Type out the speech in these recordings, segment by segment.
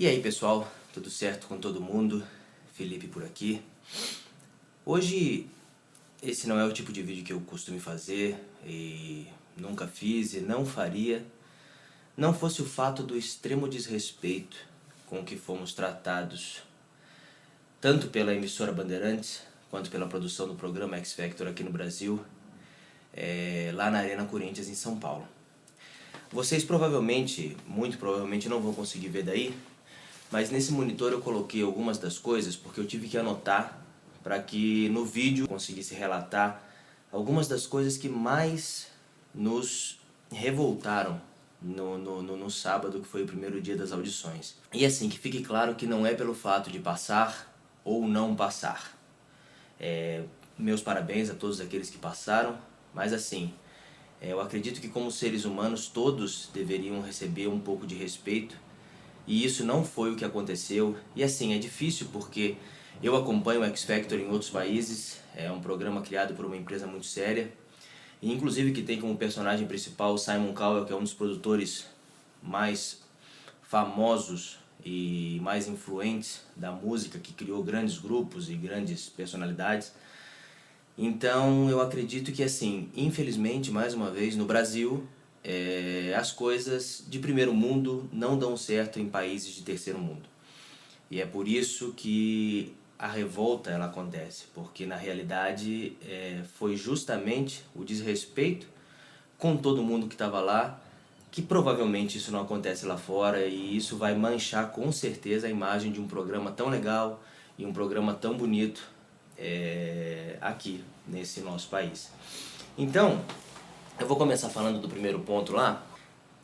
E aí pessoal, tudo certo com todo mundo? Felipe por aqui. Hoje esse não é o tipo de vídeo que eu costumo fazer e nunca fiz e não faria, não fosse o fato do extremo desrespeito com que fomos tratados, tanto pela emissora Bandeirantes quanto pela produção do programa X Factor aqui no Brasil, lá na Arena Corinthians em São Paulo. Vocês provavelmente, muito provavelmente não vão conseguir ver daí, mas nesse monitor eu coloquei algumas das coisas porque eu tive que anotar para que no vídeo eu conseguisse relatar algumas das coisas que mais nos revoltaram no sábado, que foi o primeiro dia das audições. E assim, que fique claro que não é pelo fato de passar ou não passar. Meus parabéns a todos aqueles que passaram, mas assim, eu acredito que como seres humanos todos deveriam receber um pouco de respeito. E isso não foi o que aconteceu. E assim, é difícil porque eu acompanho o X Factor em outros países. É um programa criado por uma empresa muito séria. E inclusive que tem como personagem principal o Simon Cowell, que é um dos produtores mais famosos e mais influentes da música, que criou grandes grupos e grandes personalidades. Então eu acredito que assim, infelizmente, mais uma vez, no Brasil, as coisas de primeiro mundo não dão certo em países de terceiro mundo. E é por isso que a revolta ela acontece, porque na realidade foi justamente o desrespeito com todo mundo que estava lá, que provavelmente isso não acontece lá fora, e isso vai manchar com certeza a imagem de um programa tão legal e um programa tão bonito aqui nesse nosso país. Então, eu vou começar falando do primeiro ponto lá.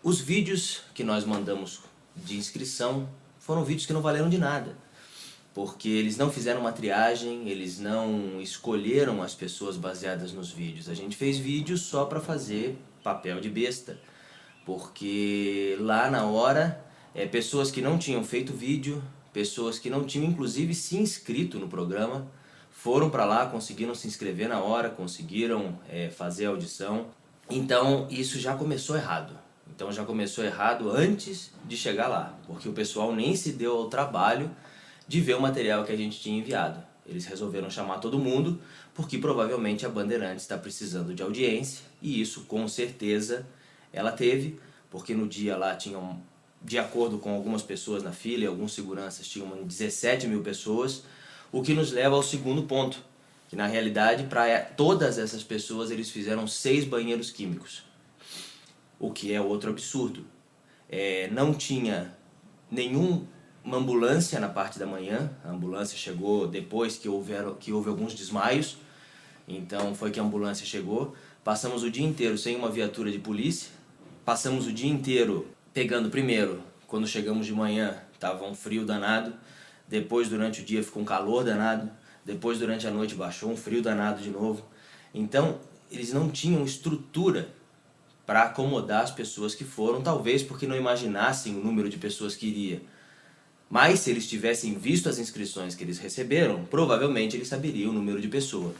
Os vídeos que nós mandamos de inscrição foram vídeos que não valeram de nada, porque eles não fizeram uma triagem, eles não escolheram as pessoas baseadas nos vídeos. A gente fez vídeos só para fazer papel de besta, porque lá na hora, pessoas que não tinham feito vídeo, pessoas que não tinham inclusive se inscrito no programa, foram para lá, conseguiram se inscrever na hora, conseguiram fazer a audição. Então isso já começou errado. Então já começou errado antes de chegar lá, porque o pessoal nem se deu ao trabalho de ver o material que a gente tinha enviado. Eles resolveram chamar todo mundo porque provavelmente a Bandeirantes está precisando de audiência, e isso com certeza ela teve, porque no dia lá tinham, de acordo com algumas pessoas na fila e alguns seguranças, tinham 17 mil pessoas, o que nos leva ao segundo ponto, que na realidade para todas essas pessoas eles fizeram 6 banheiros químicos, o que é outro absurdo. Não tinha nenhuma ambulância na parte da manhã, a ambulância chegou depois que houve alguns desmaios, então foi que a ambulância chegou. Passamos o dia inteiro sem uma viatura de polícia, passamos o dia inteiro pegando primeiro, quando chegamos de manhã estava um frio danado, depois durante o dia ficou um calor danado, depois durante a noite baixou um frio danado de novo. Então eles não tinham estrutura para acomodar as pessoas que foram, talvez porque não imaginassem o número de pessoas que iria. Mas se eles tivessem visto as inscrições que eles receberam, provavelmente eles saberiam o número de pessoas.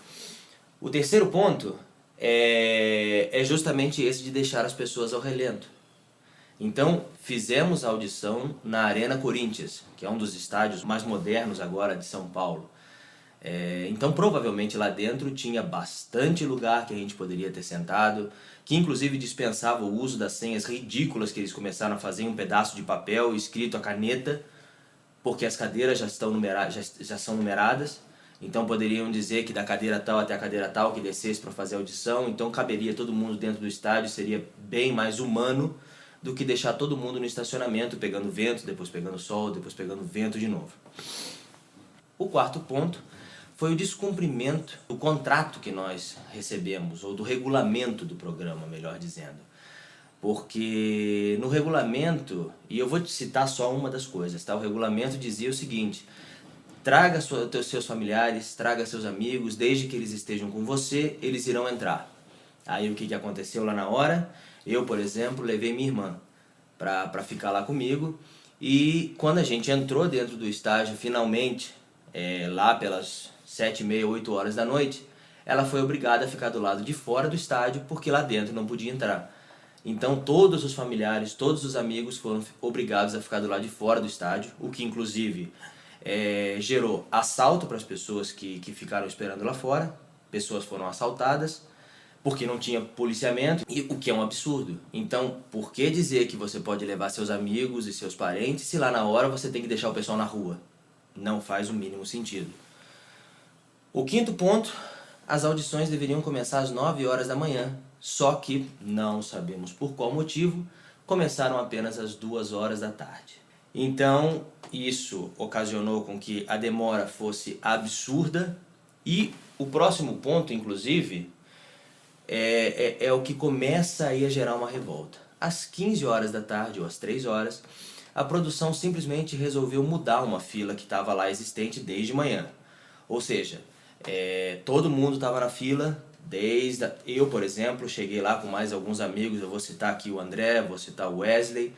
O terceiro ponto é justamente esse de deixar as pessoas ao relento. Então fizemos a audição na Arena Corinthians, que é um dos estádios mais modernos agora de São Paulo. Então provavelmente lá dentro tinha bastante lugar que a gente poderia ter sentado, que inclusive dispensava o uso das senhas ridículas que eles começaram a fazer em um pedaço de papel escrito a caneta, porque as cadeiras já são numeradas, então poderiam dizer que da cadeira tal até a cadeira tal que descesse para fazer a audição, então caberia todo mundo dentro do estádio, seria bem mais humano do que deixar todo mundo no estacionamento pegando vento, depois pegando sol, depois pegando vento de novo. O quarto ponto foi o descumprimento do contrato que nós recebemos, ou do regulamento do programa, melhor dizendo. Porque no regulamento, e eu vou te citar só uma das coisas, tá? O regulamento dizia o seguinte: traga seus familiares, traga seus amigos, desde que eles estejam com você, eles irão entrar. Aí o que aconteceu lá na hora? Eu, por exemplo, levei minha irmã para ficar lá comigo, e quando a gente entrou dentro do estádio, finalmente, lá pelas 7h30, 8 horas da noite, ela foi obrigada a ficar do lado de fora do estádio, porque lá dentro não podia entrar. Então todos os familiares, todos os amigos foram obrigados a ficar do lado de fora do estádio, o que inclusive gerou assalto para as pessoas que ficaram esperando lá fora. Pessoas foram assaltadas porque não tinha policiamento, e o que é um absurdo. Então, por que dizer que você pode levar seus amigos e seus parentes se lá na hora você tem que deixar o pessoal na rua? Não faz o mínimo sentido. O quinto ponto, as audições deveriam começar às 9 horas da manhã, só que, não sabemos por qual motivo, começaram apenas às 2 horas da tarde. Então, isso ocasionou com que a demora fosse absurda, e o próximo ponto, inclusive, é o que começa aí a gerar uma revolta. Às 15 horas da tarde, ou às 3 horas, a produção simplesmente resolveu mudar uma fila que estava lá existente desde manhã. Ou seja, todo mundo estava na fila, eu, por exemplo, cheguei lá com mais alguns amigos, eu vou citar aqui o André, vou citar o Wesley,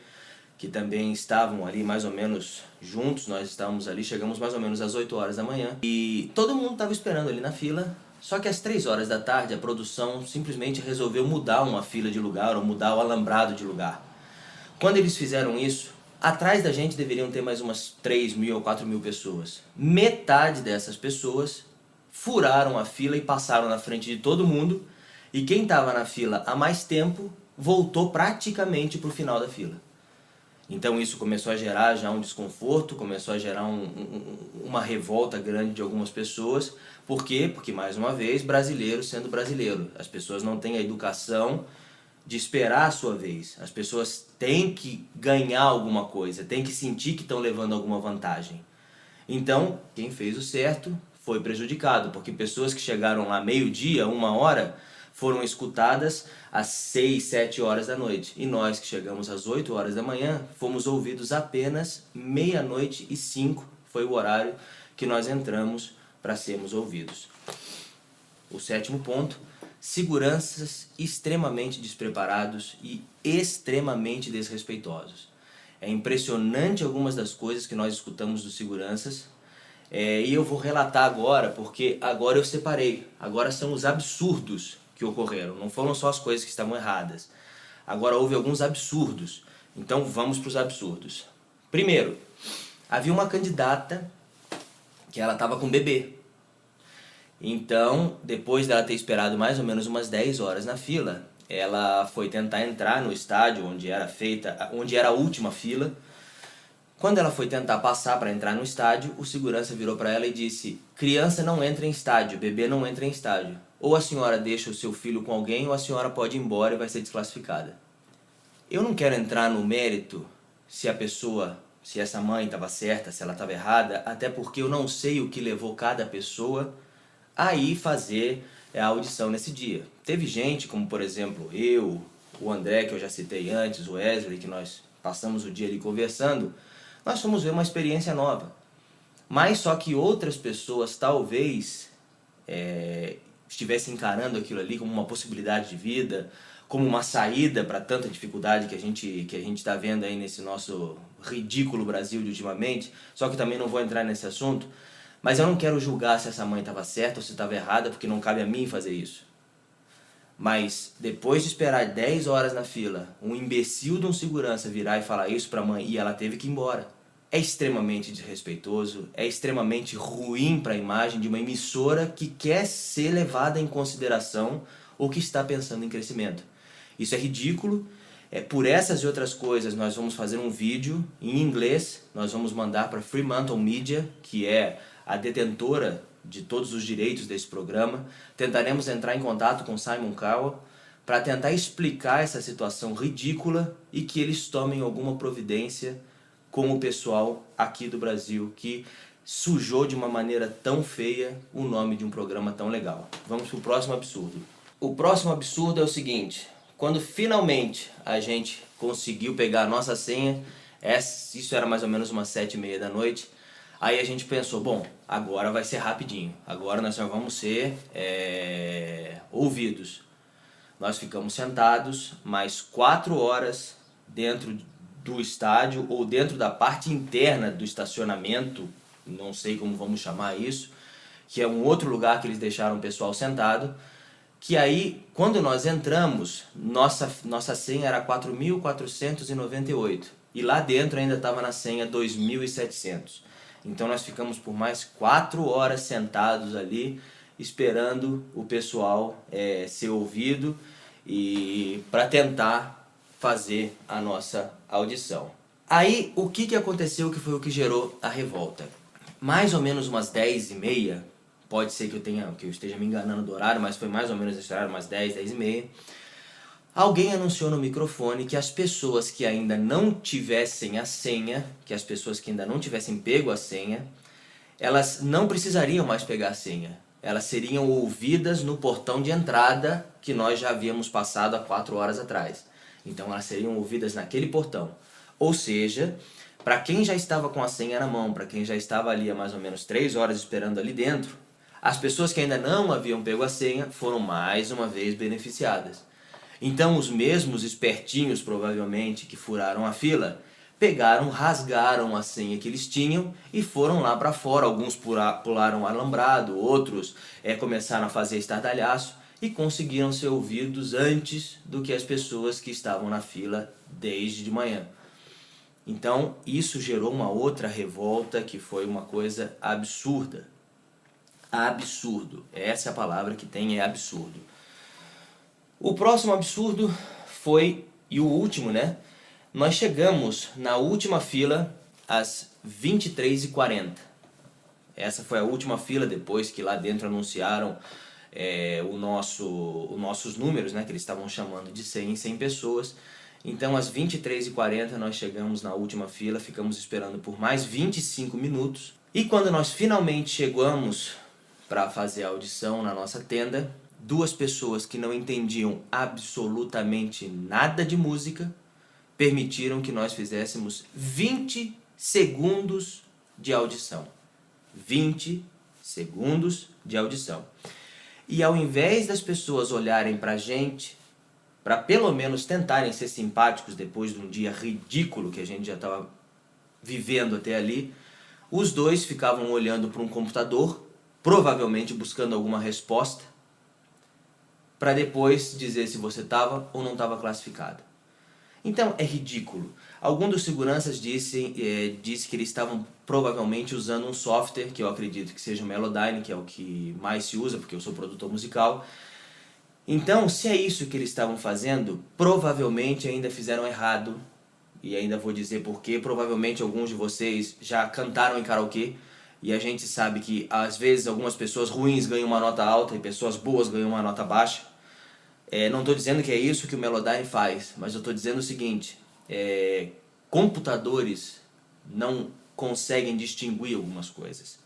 que também estavam ali mais ou menos juntos, nós estávamos ali, chegamos mais ou menos às 8 horas da manhã, e todo mundo estava esperando ali na fila, só que às 3 horas da tarde a produção simplesmente resolveu mudar uma fila de lugar, ou mudar o alambrado de lugar. Quando eles fizeram isso, atrás da gente deveriam ter mais umas 3.000 ou 4.000 pessoas. Metade dessas pessoas furaram a fila e passaram na frente de todo mundo, e quem estava na fila há mais tempo voltou praticamente para o final da fila. Então isso começou a gerar já um desconforto, começou a gerar uma revolta grande de algumas pessoas. Por quê? Porque, mais uma vez, brasileiro sendo brasileiro. As pessoas não têm a educação de esperar a sua vez. As pessoas têm que ganhar alguma coisa, têm que sentir que estão levando alguma vantagem. Então, quem fez o certo foi prejudicado, porque pessoas que chegaram lá meio-dia, 1 hora, foram escutadas às 6, 7 horas da noite. E nós que chegamos às 8 horas da manhã, fomos ouvidos apenas 00:05, foi o horário que nós entramos para sermos ouvidos. O sétimo ponto, seguranças extremamente despreparados e extremamente desrespeitosos. É impressionante algumas das coisas que nós escutamos dos seguranças, e eu vou relatar agora, porque agora eu separei. Agora são os absurdos que ocorreram, não foram só as coisas que estavam erradas. Agora houve alguns absurdos, então vamos para os absurdos. Primeiro, havia uma candidata que ela estava com bebê. Então, depois dela ter esperado mais ou menos umas 10 horas na fila, ela foi tentar entrar no estádio onde era a última fila. Quando ela foi tentar passar para entrar no estádio, o segurança virou para ela e disse: criança não entra em estádio, bebê não entra em estádio. Ou a senhora deixa o seu filho com alguém, ou a senhora pode ir embora e vai ser desclassificada. Eu não quero entrar no mérito se essa mãe estava certa, se ela estava errada, até porque eu não sei o que levou cada pessoa a ir fazer a audição nesse dia. Teve gente, como por exemplo eu, o André, que eu já citei antes, o Wesley, que nós passamos o dia ali conversando, nós fomos ver uma experiência nova. Mas só que outras pessoas talvez estivessem encarando aquilo ali como uma possibilidade de vida, como uma saída para tanta dificuldade que a gente está vendo aí nesse nosso ridículo Brasil de ultimamente. Só que também não vou entrar nesse assunto. Mas eu não quero julgar se essa mãe estava certa ou se estava errada, porque não cabe a mim fazer isso. Mas depois de esperar 10 horas na fila, um imbecil de um segurança virar e falar isso para a mãe e ela teve que ir embora, é extremamente desrespeitoso, é extremamente ruim para a imagem de uma emissora que quer ser levada em consideração ou que está pensando em crescimento. Isso é ridículo. Por essas e outras coisas nós vamos fazer um vídeo em inglês, nós vamos mandar para Fremantle Media, que é a detentora de todos os direitos desse programa. Tentaremos entrar em contato com Simon Cowell para tentar explicar essa situação ridícula e que eles tomem alguma providência com o pessoal aqui do Brasil que sujou de uma maneira tão feia o nome de um programa tão legal. Vamos para o próximo absurdo. O próximo absurdo é o seguinte: quando finalmente a gente conseguiu pegar a nossa senha, isso era mais ou menos umas 7:30 da noite, aí a gente pensou, bom, agora vai ser rapidinho, agora nós só vamos ser ouvidos. Nós ficamos sentados mais 4 horas dentro do estádio ou dentro da parte interna do estacionamento, não sei como vamos chamar isso, que é um outro lugar que eles deixaram o pessoal sentado, que aí, quando nós entramos, nossa senha era 4.498 e lá dentro ainda estava na senha 2.700. Então nós ficamos por mais 4 horas sentados ali, esperando o pessoal ser ouvido e para tentar fazer a nossa audição. Aí, o que aconteceu que foi o que gerou a revolta? Mais ou menos umas 10h30, pode ser que eu esteja me enganando do horário, mas foi mais ou menos esse horário, umas 10h30, alguém anunciou no microfone que as pessoas que ainda não tivessem a senha, que as pessoas que ainda não tivessem pego a senha, elas não precisariam mais pegar a senha. Elas seriam ouvidas no portão de entrada que nós já havíamos passado há 4 horas atrás. Então elas seriam ouvidas naquele portão. Ou seja, para quem já estava com a senha na mão, para quem já estava ali há mais ou menos 3 horas esperando ali dentro, as pessoas que ainda não haviam pego a senha foram mais uma vez beneficiadas. Então os mesmos espertinhos, provavelmente, que furaram a fila, pegaram, rasgaram a senha que eles tinham e foram lá para fora. Alguns pularam o alambrado, outros começaram a fazer estardalhaço e conseguiram ser ouvidos antes do que as pessoas que estavam na fila desde de manhã. Então isso gerou uma outra revolta que foi uma coisa absurda. Absurdo. Essa é a palavra que tem, é absurdo. O próximo absurdo foi, e o último, né? Nós chegamos na última fila às 23h40. Essa foi a última fila depois que lá dentro anunciaram os nossos números, né? Que eles estavam chamando de 100 em 100 pessoas. Então às 23h40 nós chegamos na última fila, ficamos esperando por mais 25 minutos. E quando nós finalmente chegamos para fazer a audição na nossa tenda, 2 pessoas que não entendiam absolutamente nada de música permitiram que nós fizéssemos 20 segundos de audição. 20 segundos de audição. E ao invés das pessoas olharem pra gente, para pelo menos tentarem ser simpáticos depois de um dia ridículo que a gente já estava vivendo até ali, os 2 ficavam olhando para um computador, provavelmente buscando alguma resposta, para depois dizer se você estava ou não estava classificado. Então é ridículo. Algum dos seguranças disse que eles estavam provavelmente usando um software, que eu acredito que seja o Melodyne, que é o que mais se usa, porque eu sou produtor musical. Então, se é isso que eles estavam fazendo, provavelmente ainda fizeram errado. E ainda vou dizer porquê. Provavelmente alguns de vocês já cantaram em karaokê. E a gente sabe que às vezes algumas pessoas ruins ganham uma nota alta e pessoas boas ganham uma nota baixa. Não estou dizendo que é isso que o Melodyne faz, mas eu estou dizendo o seguinte, computadores não conseguem distinguir algumas coisas.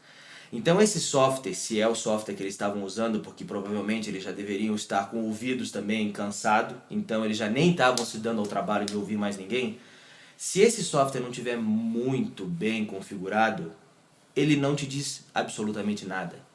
Então esse software, se é o software que eles estavam usando, porque provavelmente eles já deveriam estar com ouvidos também cansados, então eles já nem estavam se dando ao trabalho de ouvir mais ninguém, se esse software não tiver muito bem configurado, ele não te diz absolutamente nada.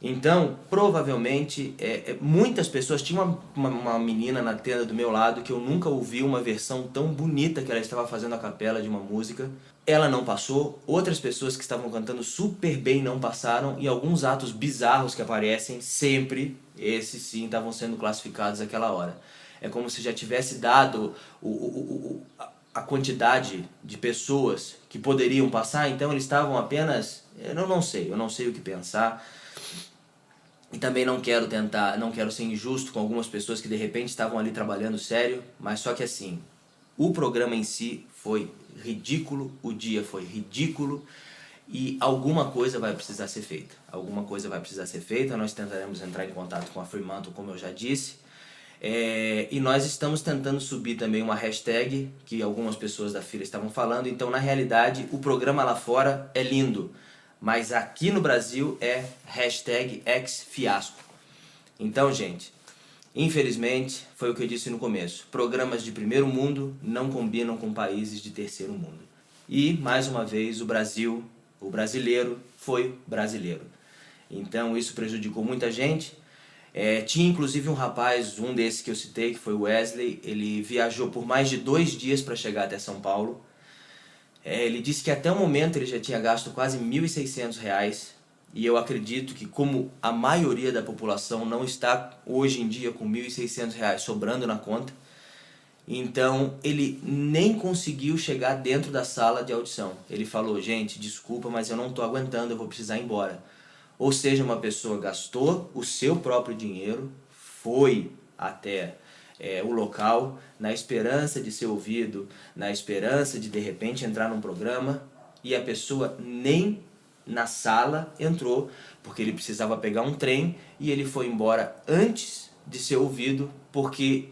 Então, provavelmente, muitas pessoas... Tinha uma menina na tenda do meu lado que eu nunca ouvi uma versão tão bonita que ela estava fazendo a capela de uma música. Ela não passou, outras pessoas que estavam cantando super bem não passaram, e alguns atos bizarros que aparecem sempre, esses sim estavam sendo classificados naquela hora. É como se já tivesse dado a quantidade de pessoas que poderiam passar, então eles estavam apenas... Eu não sei o que pensar. E também não quero ser injusto com algumas pessoas que de repente estavam ali trabalhando sério, mas só que assim, o programa em si foi ridículo, o dia foi ridículo e alguma coisa vai precisar ser feita. Alguma coisa vai precisar ser feita, nós tentaremos entrar em contato com a Fremantle, como eu já disse, e nós estamos tentando subir também uma hashtag que algumas pessoas da fila estavam falando, então na realidade o programa lá fora é lindo. Mas aqui no Brasil é #XFiasco. Então, gente, infelizmente, foi o que eu disse no começo. Programas de primeiro mundo não combinam com países de terceiro mundo. E, mais uma vez, o brasileiro, foi brasileiro. Então, isso prejudicou muita gente. Tinha, inclusive, um rapaz, um desses que eu citei, que foi o Wesley. Ele viajou por mais de 2 dias para chegar até São Paulo. Ele disse que até o momento ele já tinha gasto quase R$ 1.600 E eu acredito que, como a maioria da população não está hoje em dia com R$ 1.600 sobrando na conta, então ele nem conseguiu chegar dentro da sala de audição. Ele falou: gente, desculpa, mas eu não estou aguentando, eu vou precisar ir embora. Ou seja, uma pessoa gastou o seu próprio dinheiro, foi até o local na esperança de ser ouvido, na esperança de repente entrar num programa, e a pessoa nem na sala entrou, porque ele precisava pegar um trem e ele foi embora antes de ser ouvido, porque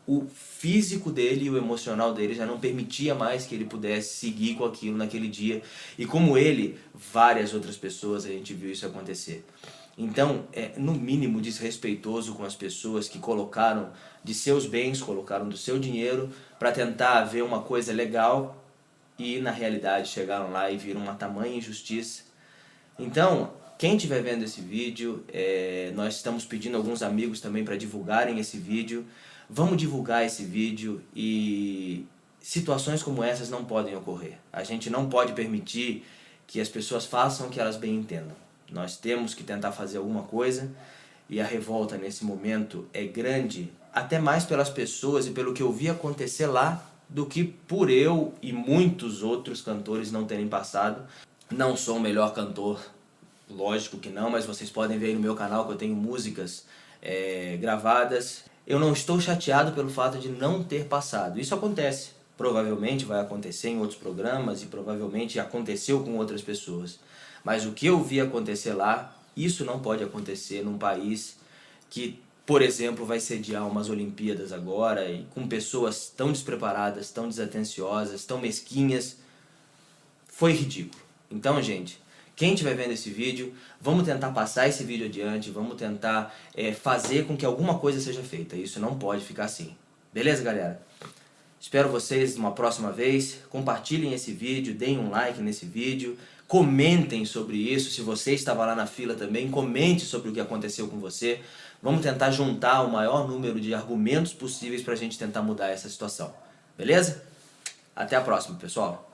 o físico dele e o emocional dele já não permitia mais que ele pudesse seguir com aquilo naquele dia. E como ele, várias outras pessoas, a gente viu isso acontecer. Então, é no mínimo desrespeitoso com as pessoas que colocaram de seus bens, colocaram do seu dinheiro para tentar ver uma coisa legal e na realidade chegaram lá e viram uma tamanha injustiça. Então, quem estiver vendo esse vídeo, nós estamos pedindo a alguns amigos também para divulgarem esse vídeo. Vamos divulgar esse vídeo, e situações como essas não podem ocorrer. A gente não pode permitir que as pessoas façam o que elas bem entendam. Nós temos que tentar fazer alguma coisa, e a revolta nesse momento é grande, até mais pelas pessoas e pelo que eu vi acontecer lá, do que por eu e muitos outros cantores não terem passado. Não sou o melhor cantor, lógico que não, mas vocês podem ver aí no meu canal que eu tenho músicas gravadas. Eu não estou chateado pelo fato de não ter passado. Isso acontece. Provavelmente vai acontecer em outros programas e provavelmente aconteceu com outras pessoas. Mas o que eu vi acontecer lá, isso não pode acontecer num país que, por exemplo, vai sediar umas Olimpíadas agora, e com pessoas tão despreparadas, tão desatenciosas, tão mesquinhas. Foi ridículo. Então, gente, quem estiver vendo esse vídeo, vamos tentar passar esse vídeo adiante, vamos tentar fazer com que alguma coisa seja feita. Isso não pode ficar assim. Beleza, galera? Espero vocês uma próxima vez. Compartilhem esse vídeo, deem um like nesse vídeo, comentem sobre isso. Se você estava lá na fila também, comente sobre o que aconteceu com você. Vamos tentar juntar o maior número de argumentos possíveis para a gente tentar mudar essa situação. Beleza? Até a próxima, pessoal.